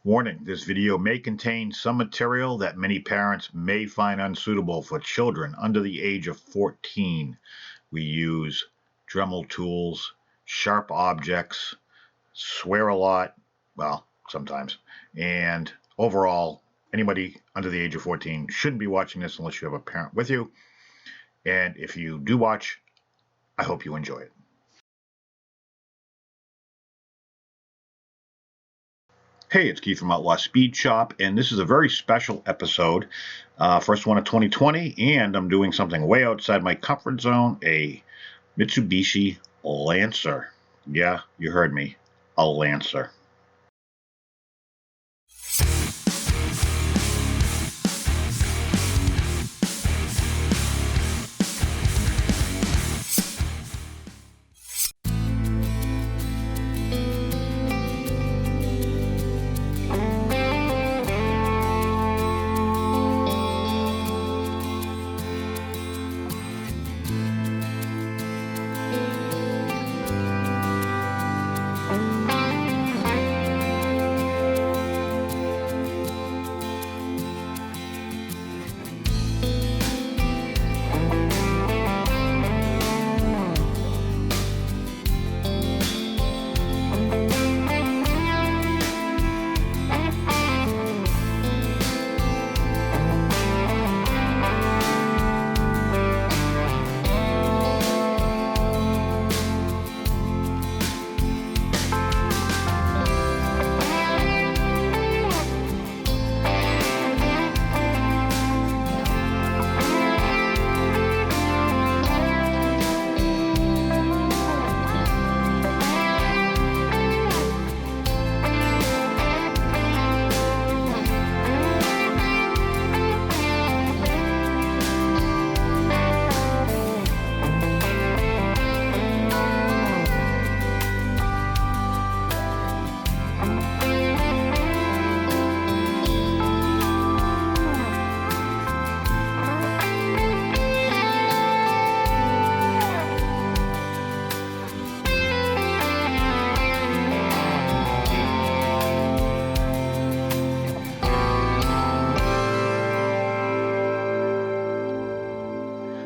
Warning, this video may contain some material that many parents may find unsuitable for children under the age of 14. We use Dremel tools, sharp objects, swear a lot, well, sometimes, and overall, anybody under the age of 14 shouldn't be watching this unless you have a parent with you. And if you do watch, I hope you enjoy it. Hey, it's Keith from Outlaw Speed Shop, and this is a very special episode, first one of 2020, and I'm doing something way outside my comfort zone, a Mitsubishi Lancer. Yeah, you heard me, a Lancer.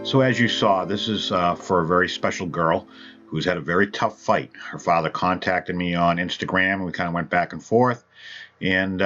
So as you saw, this is for a very special girl who's had a very tough fight. Her father contacted me on Instagram, and we kind of went back and forth, and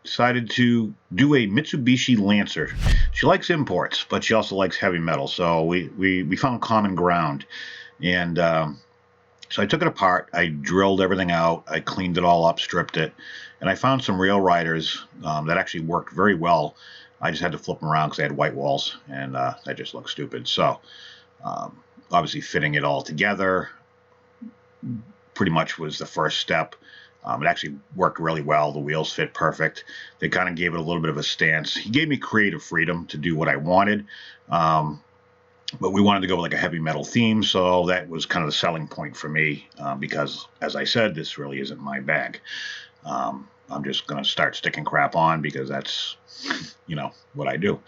decided to do a Mitsubishi Lancer. She likes imports, but she also likes heavy metal, so we found common ground. And so I took it apart, I drilled everything out, I cleaned it all up, stripped it, and I found some rail riders that actually worked very well. I just had to flip them around because I had white walls, and that just looked stupid. So obviously fitting it all together pretty much was the first step. It actually worked really well. The wheels fit perfect. They kind of gave it a little bit of a stance. He gave me creative freedom to do what I wanted, but we wanted to go with like a heavy metal theme, so that was kind of the selling point for me because, as I said, this really isn't my bag. I'm just going to start sticking crap on because that's, what I do.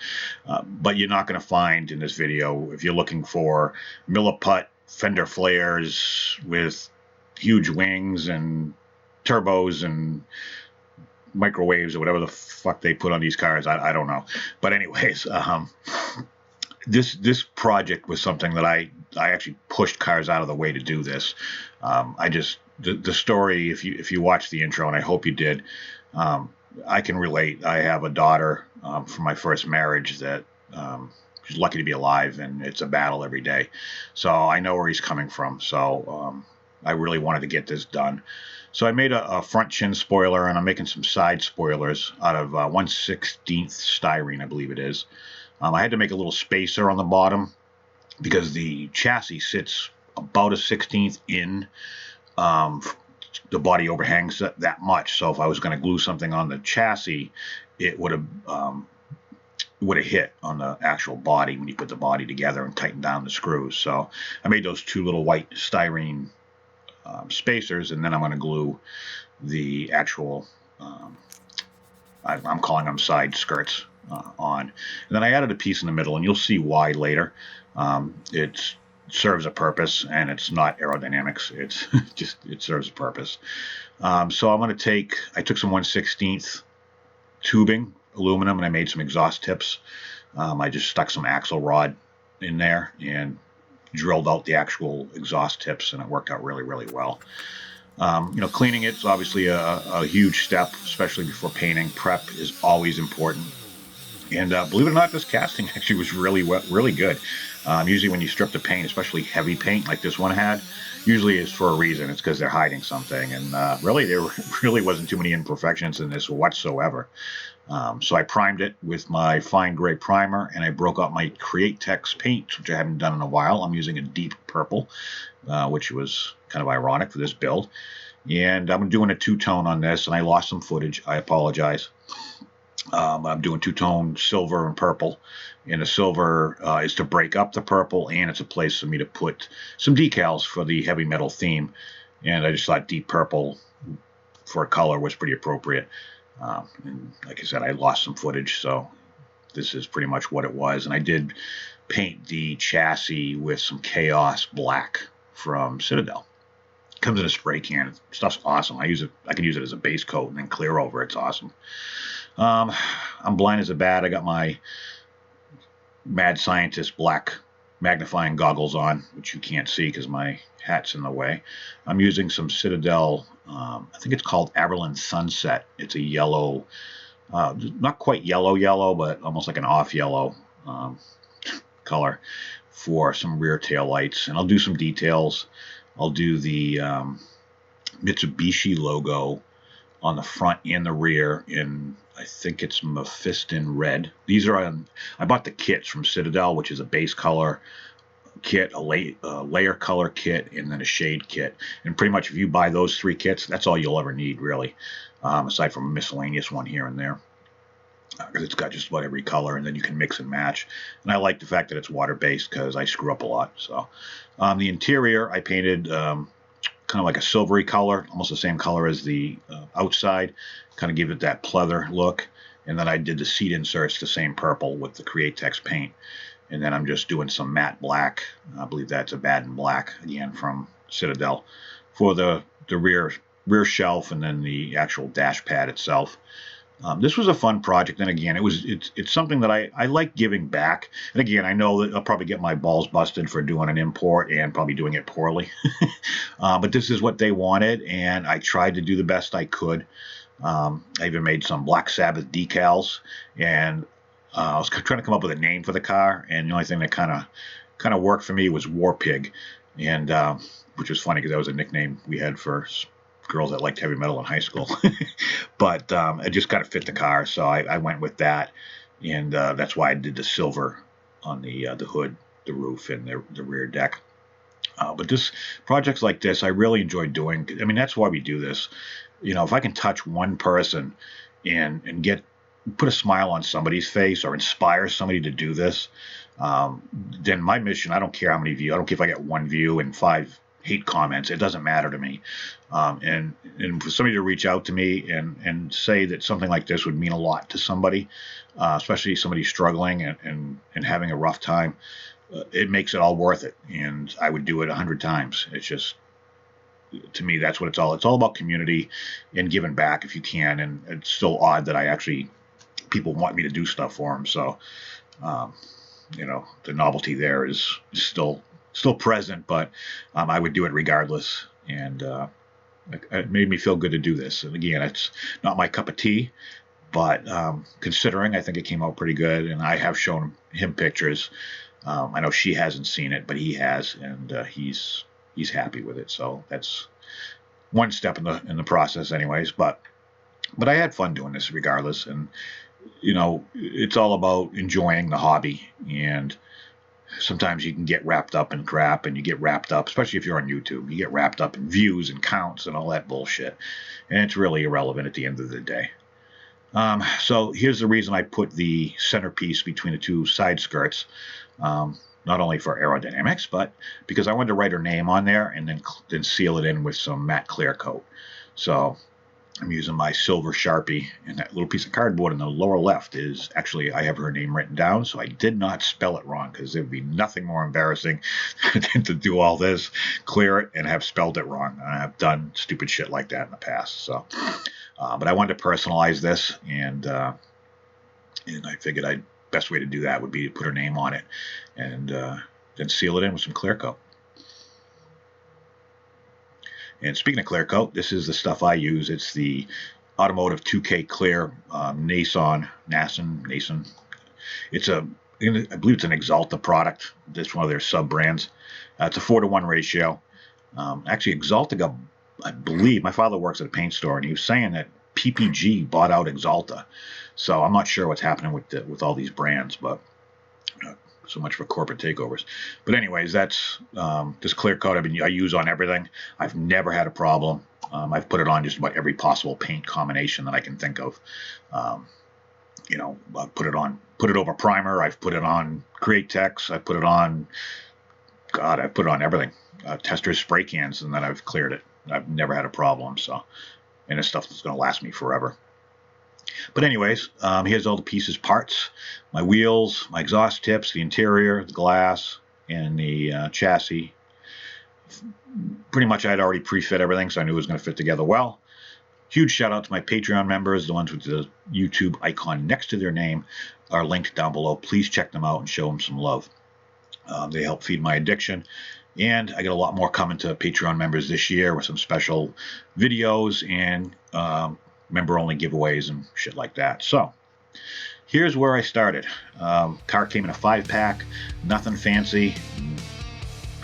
But you're not going to find in this video, if you're looking for milliput fender flares with huge wings and turbos and microwaves or whatever the fuck they put on these cars, I don't know. But anyways, this project was something that I actually pushed cars out of the way to do this. The story, if you watch the intro, and I hope you did, I can relate. I have a daughter from my first marriage that she's lucky to be alive, and it's a battle every day. So I know where he's coming from. So I really wanted to get this done. So I made a front chin spoiler, and I'm making some side spoilers out of 1/16 styrene, I believe it is. I had to make a little spacer on the bottom because the chassis sits about a 1/16 in. The body overhangs that much, so if I was going to glue something on the chassis, it would have hit on the actual body when you put the body together and tighten down the screws. So I made those two little white styrene spacers, and then I'm going to glue the actual I'm calling them side skirts on. And then I added a piece in the middle, and you'll see why later. It serves a purpose, and it's not aerodynamics. It's just, it serves a purpose. So I took some 1/16 tubing, aluminum, and I made some exhaust tips. I just stuck some axle rod in there and drilled out the actual exhaust tips, and it worked out really, really well. Cleaning it is obviously a huge step, especially before painting. Prep is always important. And believe it or not, this casting actually was really good. Usually when you strip the paint, especially heavy paint like this one had, usually it's for a reason. It's because they're hiding something. And really, there really wasn't too many imperfections in this whatsoever. So I primed it with my fine gray primer, and I broke out my Create Tex paint, which I haven't done in a while. I'm using a deep purple, which was kind of ironic for this build. And I'm doing a two-tone on this, and I lost some footage. I apologize. I'm doing two-tone silver and purple. And the silver is to break up the purple, and it's a place for me to put some decals for the heavy metal theme. And I just thought deep purple for a color was pretty appropriate. And like I said, I lost some footage, so this is pretty much what it was. And I did paint the chassis with some Chaos Black from Citadel. It comes in a spray can. Stuff's awesome. I can use it as a base coat and then clear over. It's awesome. I'm blind as a bat. I got my Mad Scientist black magnifying goggles on, which you can't see because my hat's in the way. I'm using some Citadel, I think it's called Aberlin Sunset. It's a yellow, not quite yellow, but almost like an off yellow color for some rear tail lights. And I'll do some details. I'll do the Mitsubishi logo on the front and the rear in, I think it's Mephiston red. These are I bought the kits from Citadel, which is a base color kit, a layer color kit, and then a shade kit. And pretty much if you buy those three kits, that's all you'll ever need, really, aside from a miscellaneous one here and there. Because it's got just about every color, and then you can mix and match. And I like the fact that it's water-based because I screw up a lot. So the interior, I painted kind of like a silvery color, almost the same color as the outside, kind of give it that pleather look. And then I did the seat inserts the same purple with the Create Tex paint. And then I'm just doing some matte black. I believe that's a Baden black, again, from Citadel, for the rear shelf and then the actual dash pad itself. This was a fun project, and again, it's something that I like giving back. And again, I know that I'll probably get my balls busted for doing an import and probably doing it poorly. But this is what they wanted, and I tried to do the best I could. I even made some Black Sabbath decals, and I was trying to come up with a name for the car, and the only thing that kind of worked for me was War Pig, and which was funny because that was a nickname we had for girls that liked heavy metal in high school. But it just kind of fit the car, so I went with that, and that's why I did the silver on the hood, the roof, and the rear deck. But projects like this, I really enjoy doing. I mean, that's why we do this. If I can touch one person and put a smile on somebody's face or inspire somebody to do this, then my mission, I don't care how many views. I don't care if I get one view and 5 hate comments. It doesn't matter to me. And for somebody to reach out to me and say that something like this would mean a lot to somebody, especially somebody struggling and having a rough time, it makes it all worth it. And I would do it 100 times. It's just, to me, that's what it's all. It's all about community and giving back if you can. And it's still odd that people want me to do stuff for them. So, the novelty there is still present, but I would do it regardless. And it made me feel good to do this. And again, it's not my cup of tea, but considering, I think it came out pretty good. And I have shown him pictures. I know she hasn't seen it, but he has, and he's happy with it. So that's one step in the process, anyways. But I had fun doing this regardless. And it's all about enjoying the hobby. And sometimes you can get wrapped up in crap, and you get wrapped up, especially if you're on YouTube, you get wrapped up in views and counts and all that bullshit. And it's really irrelevant at the end of the day. So here's the reason I put the centerpiece between the two side skirts, not only for aerodynamics, but because I wanted to write her name on there and then seal it in with some matte clear coat. So I'm using my silver Sharpie, and that little piece of cardboard in the lower left is actually, I have her name written down, so I did not spell it wrong, because there'd be nothing more embarrassing than to do all this, clear it, and have spelled it wrong. I've done stupid shit like that in the past. So, but I wanted to personalize this, and I figured the best way to do that would be to put her name on it, and then seal it in with some clear coat. And speaking of clear coat, this is the stuff I use. It's the Automotive 2K Clear Nason. It's I believe it's an Axalta product. It's one of their sub brands. It's a 4-to-1 ratio. Actually, Axalta got, I believe, my father works at a paint store, and he was saying that PPG bought out Axalta. So I'm not sure what's happening with all these brands, but so much for corporate takeovers. But anyways, that's this clear coat I use on everything. I've never had a problem. I've put it on just about every possible paint combination that I can think of. You know, I've put it over primer. I've put it on Create Tex. I put it on, God, I put it on everything. Testers, spray cans, and then I've cleared it. I've never had a problem. So, and this stuff is going to last me forever. But anyways, here's all the pieces, parts, my wheels, my exhaust tips, the interior, the glass, and the chassis. Pretty much I'd already pre-fit everything, so I knew it was going to fit together well. Huge shout out to my Patreon members. The ones with the YouTube icon next to their name are linked down below. Please check them out and show them some love. They help feed my addiction. And I got a lot more coming to Patreon members this year with some special videos and member-only giveaways and shit like that. So here's where I started. Car came in a 5-pack, nothing fancy.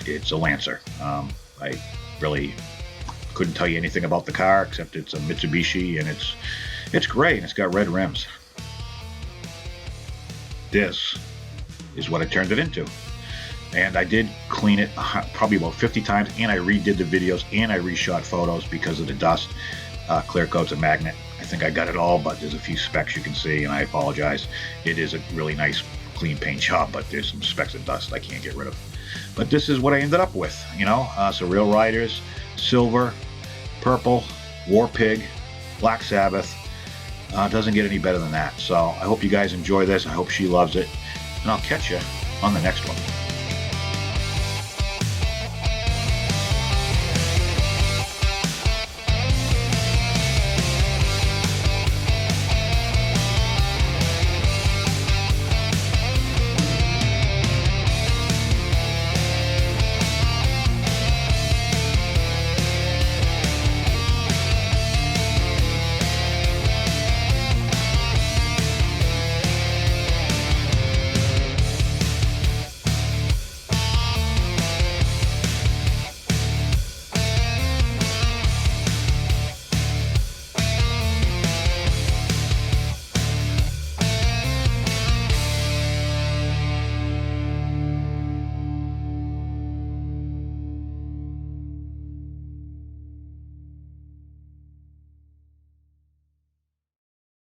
It's a Lancer. I really couldn't tell you anything about the car except it's a Mitsubishi, and it's great, and it's got red rims. This is what I turned it into. And I did clean it probably about 50 times, and I redid the videos, and I reshot photos because of the dust. Clear coat's a magnet. I think I got it all, but there's a few specks you can see, and I apologize. It is a really nice, clean paint job, but there's some specks of dust I can't get rid of. But this is what I ended up with, you know. So Real Riders, Silver, Purple, War Pig, Black Sabbath. Doesn't get any better than that. So I hope you guys enjoy this. I hope she loves it. And I'll catch you on the next one.